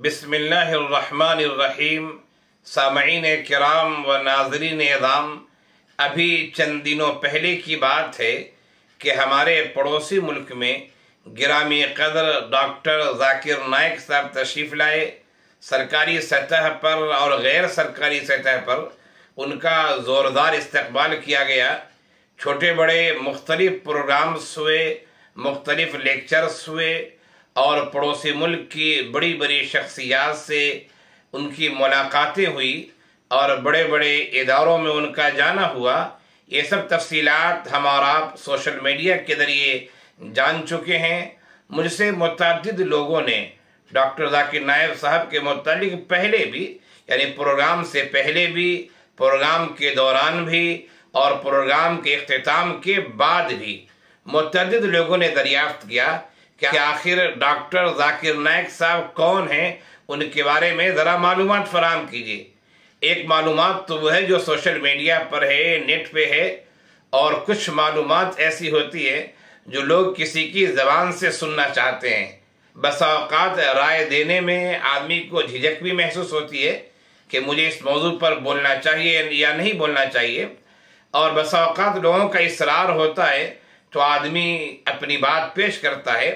بسم اللہ الرحمن الرحیم۔ سامعین کرام و ناظرین اعظام، ابھی چند دنوں پہلے کی بات ہے کہ ہمارے پڑوسی ملک میں گرامی قدر ڈاکٹر ذاکر نائک صاحب تشریف لائے۔ سرکاری سطح پر اور غیر سرکاری سطح پر ان کا زوردار استقبال کیا گیا۔ چھوٹے بڑے مختلف پروگرامز ہوئے، مختلف لیکچرز ہوئے اور پڑوسی ملک کی بڑی بڑی شخصیات سے ان کی ملاقاتیں ہوئی اور بڑے بڑے اداروں میں ان کا جانا ہوا۔ یہ سب تفصیلات ہم اور آپ سوشل میڈیا کے ذریعے جان چکے ہیں۔ مجھ سے متعدد لوگوں نے ڈاکٹر ذاکر نائک صاحب کے متعلق پہلے بھی، یعنی پروگرام سے پہلے بھی، پروگرام کے دوران بھی اور پروگرام کے اختتام کے بعد بھی متعدد لوگوں نے دریافت کیا کہ آخر ڈاکٹر ذاکر نائک صاحب کون ہیں، ان کے بارے میں ذرا معلومات فراہم کیجیے۔ ایک معلومات تو وہ ہے جو سوشل میڈیا پر ہے، نیٹ پہ ہے، اور کچھ معلومات ایسی ہوتی ہے جو لوگ کسی کی زبان سے سننا چاہتے ہیں۔ بسا اوقات رائے دینے میں آدمی کو جھجک بھی محسوس ہوتی ہے کہ مجھے اس موضوع پر بولنا چاہیے یا نہیں بولنا چاہیے، اور بسا اوقات لوگوں کا اصرار ہوتا ہے تو آدمی اپنی بات پیش کرتا ہے۔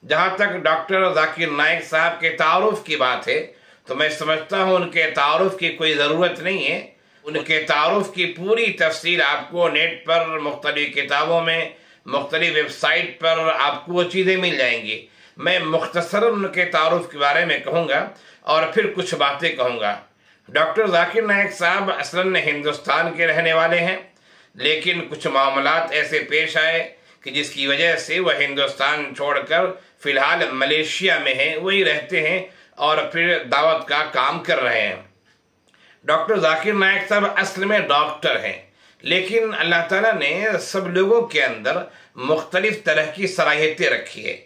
جہاں تک ڈاکٹر ذاکر نائک صاحب کے تعارف کی بات ہے تو میں سمجھتا ہوں ان کے تعارف کی کوئی ضرورت نہیں ہے۔ ان کے تعارف کی پوری تفصیل آپ کو نیٹ پر، مختلف کتابوں میں، مختلف ویب سائٹ پر آپ کو وہ چیزیں مل جائیں گی۔ میں مختصراً ان کے تعارف کے بارے میں کہوں گا اور پھر کچھ باتیں کہوں گا۔ ڈاکٹر ذاکر نائک صاحب اصلاً ہندوستان کے رہنے والے ہیں، لیکن کچھ معاملات ایسے پیش آئے کہ جس کی وجہ سے وہ ہندوستان چھوڑ کر فی الحال ملیشیا میں ہیں، وہی رہتے ہیں اور پھر دعوت کا کام کر رہے ہیں۔ ڈاکٹر ذاکر نائک صاحب اصل میں ڈاکٹر ہیں، لیکن اللہ تعالیٰ نے سب لوگوں کے اندر مختلف طرح کی صلاحیتیں رکھی ہے۔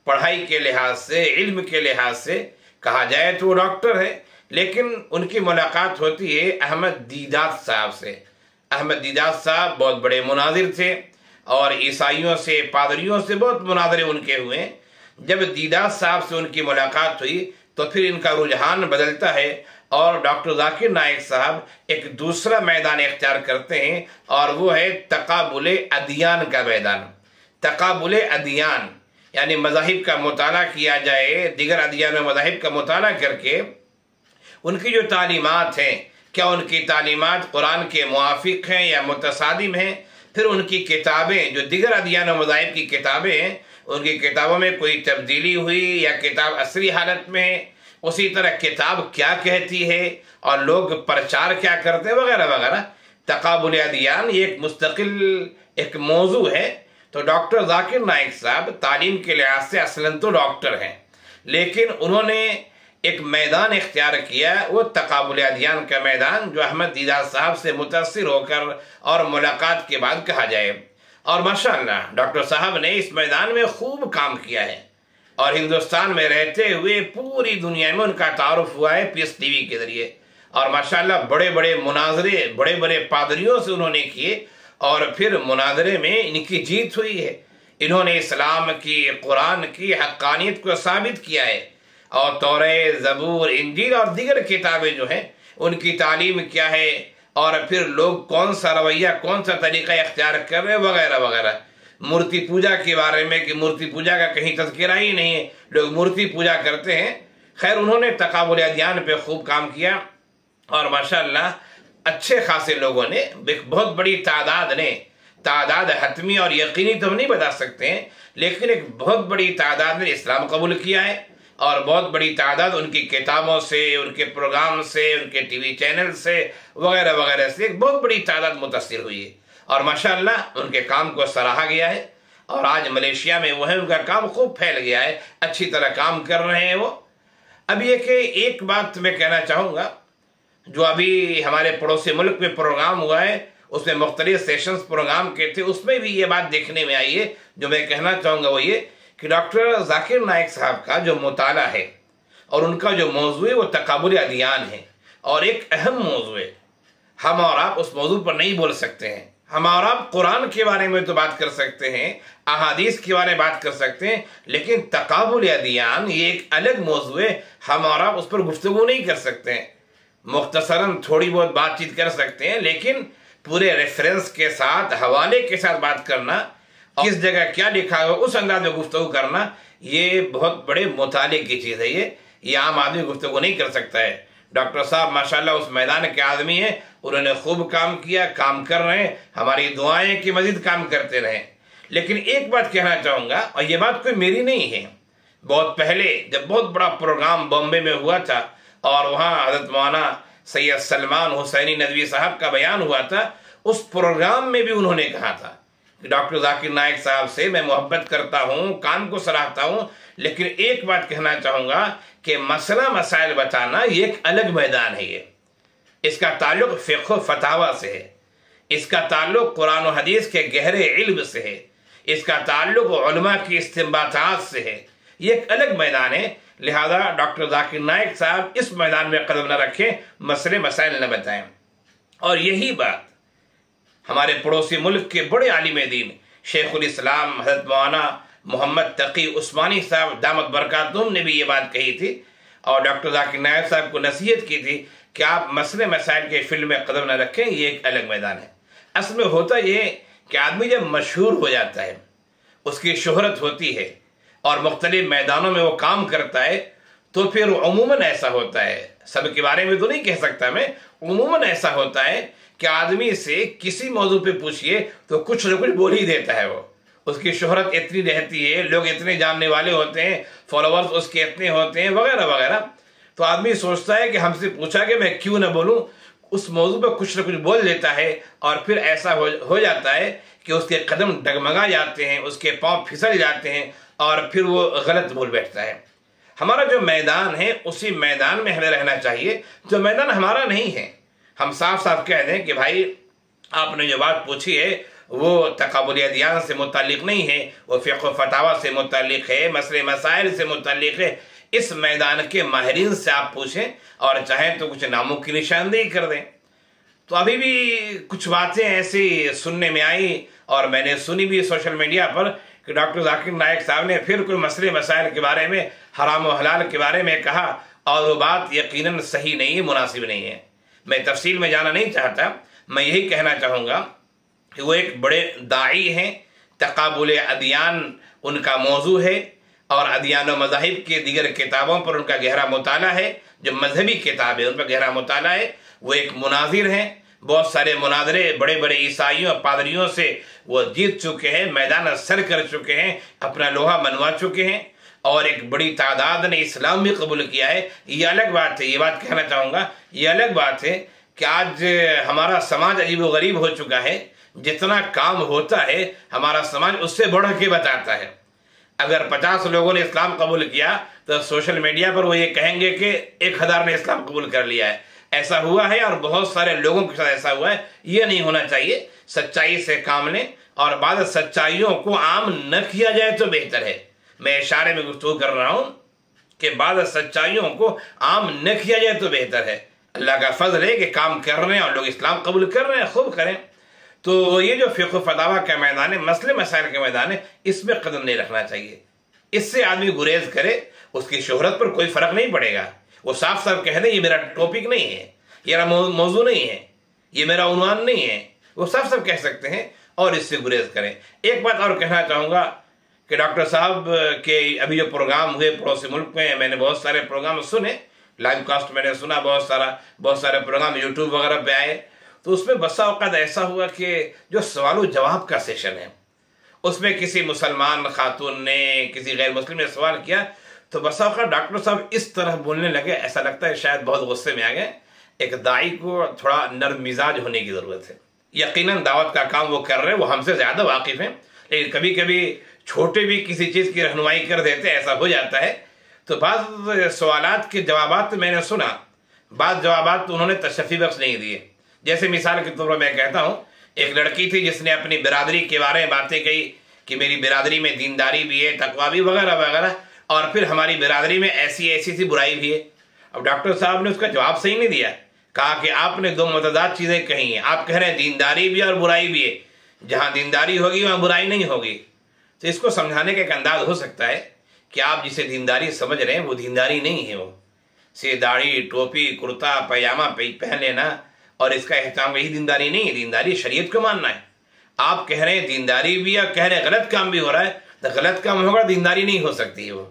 پڑھائی کے لحاظ سے، علم کے لحاظ سے کہا جائے تو وہ ڈاکٹر ہے، لیکن ان کی ملاقات ہوتی ہے احمد دیدات صاحب سے۔ احمد دیدات صاحب بہت بڑے مناظر تھے اور عیسائیوں سے، پادریوں سے بہت مناظرے ان کے ہوئے۔ جب دیدات صاحب سے ان کی ملاقات ہوئی تو پھر ان کا رجحان بدلتا ہے اور ڈاکٹر ذاکر نائک صاحب ایک دوسرا میدان اختیار کرتے ہیں، اور وہ ہے تقابل ادیان کا میدان۔ تقابل ادیان یعنی مذاہب کا مطالعہ کیا جائے، دیگر ادیان و مذاہب کا مطالعہ کر کے ان کی جو تعلیمات ہیں، کیا ان کی تعلیمات قرآن کے موافق ہیں یا متصادم ہیں؟ پھر ان کی کتابیں جو دیگر ادیان و مذاہب کی کتابیں ہیں، ان کی کتابوں میں کوئی تبدیلی ہوئی یا کتاب اصلی حالت میں ہے، اسی طرح کتاب کیا کہتی ہے اور لوگ پرچار کیا کرتے ہیں، وغیرہ وغیرہ۔ تقابل ادیان یہ ایک مستقل ایک موضوع ہے۔ تو ڈاکٹر ذاکر نائک صاحب تعلیم کے لحاظ سے اصلاً تو ڈاکٹر ہیں، لیکن انہوں نے ایک میدان اختیار کیا، وہ تقابل ادیان کا میدان، جو احمد دیدات صاحب سے متاثر ہو کر اور ملاقات کے بعد کہا جائے۔ اور ماشاءاللہ ڈاکٹر صاحب نے اس میدان میں خوب کام کیا ہے، اور ہندوستان میں رہتے ہوئے پوری دنیا میں ان کا تعارف ہوا ہے پیس ٹی وی کے ذریعے، اور ماشاءاللہ بڑے بڑے مناظرے بڑے بڑے پادریوں سے انہوں نے کیے، اور پھر مناظرے میں ان کی جیت ہوئی ہے۔ انہوں نے اسلام کی، قرآن کی حقانیت کو ثابت کیا ہے، اور تورات، زبور، انجیل اور دیگر کتابیں جو ہیں ان کی تعلیم کیا ہے، اور پھر لوگ کون سا رویہ، کون سا طریقہ اختیار کر رہے ہیں، وغیرہ وغیرہ۔ مورتی پوجا کے بارے میں کہ مورتی پوجا کا کہیں تذکرہ ہی نہیں ہے، لوگ مورتی پوجا کرتے ہیں۔ خیر، انہوں نے تقابل ادیان پہ خوب کام کیا، اور ماشاءاللہ اچھے خاصے لوگوں نے، بہت بڑی تعداد نے، تعداد حتمی اور یقینی تو ہم نہیں بتا سکتے ہیں، لیکن ایک بہت بڑی تعداد نے اسلام قبول کیا ہے، اور بہت بڑی تعداد ان کی کتابوں سے، ان کے پروگرام سے، ان کے ٹی وی چینل سے، وغیرہ وغیرہ سے ایک بہت بڑی تعداد متاثر ہوئی ہے، اور ماشاءاللہ ان کے کام کو سراہا گیا ہے، اور آج ملیشیا میں وہ ہے، ان کا کام خوب پھیل گیا ہے، اچھی طرح کام کر رہے ہیں وہ۔ اب یہ کہ ایک بات میں کہنا چاہوں گا، جو ابھی ہمارے پڑوسی ملک میں پروگرام ہوا ہے، اس میں مختلف سیشنز پروگرام کے تھے، اس میں بھی یہ بات دیکھنے میں آئی ہے، جو میں کہنا چاہوں گا وہ یہ کہ ڈاکٹر ذاکر نائک صاحب کا جو مطالعہ ہے اور ان کا جو موضوع ہے وہ تقابل ادیان ہے، اور ایک اہم موضوع ہے۔ ہم اور آپ اس موضوع پر نہیں بول سکتے ہیں، ہمارا قرآن کے بارے میں تو بات کر سکتے ہیں، احادیث کے بارے میں بات کر سکتے ہیں، لیکن تقابل ادیان یہ ایک الگ موضوع ہے، ہمارا اس پر گفتگو نہیں کر سکتے ہیں۔ مختصراً تھوڑی بہت بات چیت کر سکتے ہیں، لیکن پورے ریفرنس کے ساتھ، حوالے کے ساتھ بات کرنا، کس جگہ کیا لکھا ہو اس انداز میں گفتگو کرنا، یہ بہت بڑے مطالعے کی چیز ہے۔ یہ عام آدمی گفتگو نہیں کر سکتا ہے۔ ڈاکٹر صاحب ماشاءاللہ اس میدان کے آدمی ہیں، انہوں نے خوب کام کیا، کام کر رہے ہیں، ہماری دعائیں کہ مزید کام کرتے رہیں۔ لیکن ایک بات کہنا چاہوں گا، اور یہ بات کوئی میری نہیں ہے، بہت پہلے جب بہت بڑا پروگرام بامبے میں ہوا تھا اور وہاں حضرت مولانا سید سلمان حسینی ندوی صاحب کا بیان ہوا تھا، اس پروگرام میں بھی انہوں نے کہا تھا کہ ڈاکٹر ذاکر نائک صاحب سے میں محبت کرتا ہوں، کام کو سراہتا ہوں، لیکن ایک بات کہنا چاہوں گا کہ مسئلہ مسائل بتانا یہ ایک الگ میدان ہے۔ اس کا تعلق فقہ و فتاوی سے ہے، اس کا تعلق قرآن و حدیث کے گہرے علم سے ہے، اس کا تعلق علماء کی استنباطات سے ہے، یہ ایک الگ میدان ہے۔ لہذا ڈاکٹر ذاکر نائک صاحب اس میدان میں قدم نہ رکھیں، مسئلے مسائل نہ بتائیں۔ اور یہی بات ہمارے پڑوسی ملک کے بڑے عالم دین شیخ الاسلام حضرت مولانا محمد تقی عثمانی صاحب دامت برکاتہم نے بھی یہ بات کہی تھی، اور ڈاکٹر ذاکر نائک صاحب کو نصیحت کی تھی کہ آپ مسئلے مسائل کے فیلڈ میں قدم نہ رکھیں، یہ ایک الگ میدان ہے۔ اصل میں ہوتا یہ کہ آدمی جب مشہور ہو جاتا ہے، اس کی شہرت ہوتی ہے اور مختلف میدانوں میں وہ کام کرتا ہے، تو پھر عموماً ایسا ہوتا ہے، سب کے بارے میں تو نہیں کہہ سکتا میں، عموماً ایسا ہوتا ہے کہ آدمی سے کسی موضوع پہ پوچھئے تو کچھ نہ کچھ بول ہی دیتا ہے، وہ اس کی شہرت اتنی رہتی ہے، لوگ اتنے جاننے والے ہوتے ہیں، فالوورز اس کے اتنے ہوتے ہیں وغیرہ وغیرہ، تو آدمی سوچتا ہے کہ ہم سے پوچھا کہ میں کیوں نہ بولوں، اس موضوع پہ کچھ نہ کچھ بول دیتا ہے، اور پھر ایسا ہو جاتا ہے کہ اس کے قدم ڈگمگا جاتے ہیں، اس کے پاؤں پھسل جاتے ہیں، اور پھر وہ غلط بول بیٹھتا ہے۔ ہمارا جو میدان ہے اسی میدان میں ہمیں رہنا چاہیے، جو میدان ہمارا نہیں ہے ہم صاف صاف کہہ دیں کہ بھائی آپ نے جو بات پوچھی ہے وہ تقابل ادیان سے متعلق نہیں ہے، وہ فقہ و فتاوی سے متعلق ہے، مسئلے مسائل سے متعلق ہے، اس میدان کے ماہرین سے آپ پوچھیں، اور چاہیں تو کچھ ناموں کی نشاندہی کر دیں۔ تو ابھی بھی کچھ باتیں ایسی سننے میں آئی، اور میں نے سنی بھی سوشل میڈیا پر کہ ڈاکٹر ذاکر نائک صاحب نے پھر کوئی مسئلے مسائل کے بارے میں، حرام و حلال کے بارے میں کہا، اور وہ بات یقیناً صحیح نہیں ہے، مناسب نہیں ہے۔ میں تفصیل میں جانا نہیں چاہتا، میں یہی کہنا چاہوں گا کہ وہ ایک بڑے داعی ہیں، تقابل ادیان ان کا موضوع ہے، اور ادیان و مذاہب کے دیگر کتابوں پر ان کا گہرا مطالعہ ہے، جو مذہبی کتاب ہے ان پر گہرا مطالعہ ہے۔ وہ ایک مناظر ہیں، بہت سارے مناظرے بڑے بڑے عیسائیوں پادریوں سے وہ جیت چکے ہیں، میدان سر کر چکے ہیں، اپنا لوہا منوا چکے ہیں، اور ایک بڑی تعداد نے اسلام بھی قبول کیا ہے۔ یہ الگ بات ہے، یہ بات کہنا چاہوں گا، یہ الگ بات ہے کہ آج ہمارا سماج عجیب و غریب ہو چکا ہے، جتنا کام ہوتا ہے ہمارا سماج اس سے بڑھ کے بتاتا ہے۔ اگر 50 لوگوں نے اسلام قبول کیا تو سوشل میڈیا پر وہ یہ کہیں گے کہ 1000 نے اسلام قبول کر لیا ہے۔ ایسا ہوا ہے، اور بہت سارے لوگوں کے ساتھ ایسا ہوا ہے۔ یہ نہیں ہونا چاہیے، سچائی سے کام لیں، اور بعض سچائیوں کو عام نہ کیا جائے تو بہتر ہے۔ میں اشارے میں گفتگو کر رہا ہوں کہ بعض سچائیوں کو عام نہ کیا جائے تو بہتر ہے۔ اللہ کا فضل ہے کہ کام کر رہے ہیں اور لوگ اسلام قبول کر رہے ہیں، خوب کریں۔ تو یہ جو فقہ و فتاوی کا میدان ہے، مسئلے مسائل کا میدان ہے، اس میں قدم نہیں رکھنا چاہیے۔ اس سے آدمی گریز کرے، اس کی شہرت پر کوئی فرق نہیں پڑے گا۔ وہ صاف صاف کہہ دیں یہ میرا ٹاپک نہیں ہے، یہ میرا موضوع نہیں ہے، یہ میرا عنوان نہیں ہے، وہ صاف صاف کہہ سکتے ہیں، اور اس سے گریز کریں۔ ایک بات اور کہنا چاہوں گا کہ ڈاکٹر صاحب کے ابھی جو پروگرام ہوئے پڑوسی ملک میں نے بہت سارے پروگرام سنے، لائیو کاسٹ میں نے سنا، بہت سارے پروگرام یوٹیوب وغیرہ پہ آئے، تو اس میں بسا اوقات ایسا ہوا کہ جو سوال و جواب کا سیشن ہے، اس میں کسی مسلمان خاتون نے کسی غیر مسلم نے سوال کیا، تو بسا اوقات ڈاکٹر صاحب اس طرح بولنے لگے، ایسا لگتا ہے شاید بہت غصے میں آ گئے۔ ایک داعی کو تھوڑا نرم مزاج ہونے کی ضرورت ہے۔ یقیناً دعوت کا کام وہ کر رہے ہیں، وہ ہم سے زیادہ واقف ہیں، لیکن کبھی کبھی چھوٹے بھی کسی چیز کی رہنمائی کر دیتے، ایسا ہو جاتا ہے۔ تو بعض سوالات کے جوابات میں نے سنا، بعض جوابات انہوں نے تشفی بخش نہیں دیے۔ جیسے مثال کے طور پر میں کہتا ہوں، ایک لڑکی تھی جس نے اپنی برادری کے بارے میں باتیں کہی کہ میری برادری میں دینداری بھی ہے، تقویٰ بھی وغیرہ وغیرہ، اور پھر ہماری برادری میں ایسی سی برائی بھی ہے۔ اب ڈاکٹر صاحب نے اس کا جواب صحیح نہیں دیا، کہا کہ آپ نے دو متضاد چیزیں کہی ہیں، آپ کہہ رہے ہیں دینداری بھی اور برائی بھی ہے، جہاں دینداری ہوگی وہاں برائی نہیں ہوگی۔ تو اس کو سمجھانے کا ایک انداز ہو سکتا ہے کہ آپ جسے دینداری سمجھ رہے ہیں وہ دینداری نہیں ہے، وہ سے داڑھی ٹوپی کرتا پیجامہ پہن لینا اور اس کا اہتمام، یہی دینداری نہیں ہے۔ دینداری شریعت کو ماننا ہے۔ آپ کہہ رہے ہیں دینداری بھی ہے، کہہ رہے ہیں غلط کام بھی ہو رہا ہے، تو غلط کام ہوگا، دینداری نہیں ہو سکتی ہے وہ۔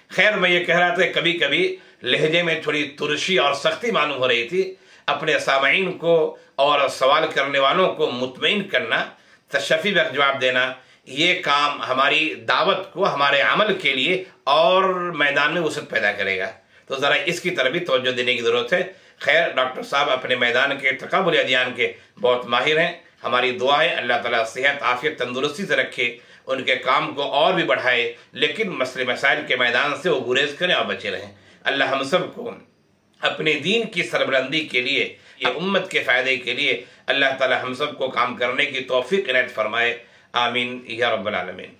خیر، میں یہ کہہ رہا تھا کہ کبھی کبھی لہجے میں تھوڑی ترشی اور سختی معلوم ہو رہی تھی، اپنے سامعین کو اور سوال کرنے والوں کو مطمئن کرنا، تشفی وقت جواب دینا، یہ کام ہماری دعوت کو، ہمارے عمل کے لیے اور میدان میں وسعت پیدا کرے گا، تو ذرا اس کی طرف بھی توجہ دینے کی ضرورت ہے۔ خیر، ڈاکٹر صاحب اپنے میدان کے تقابل ادیان کے بہت ماہر ہیں، ہماری دعا ہے اللہ تعالیٰ صحت عافیت تندرستی سے رکھے، ان کے کام کو اور بھی بڑھائے، لیکن مسئلے مسائل کے میدان سے وہ گریز کریں اور بچے رہیں۔ اللہ ہم سب کو اپنے دین کی سربلندی کے لیے، امت کے فائدے کے لیے اللہ تعالیٰ ہم سب کو کام کرنے کی توفیق عنایت فرمائے، آمین یا رب العالمین۔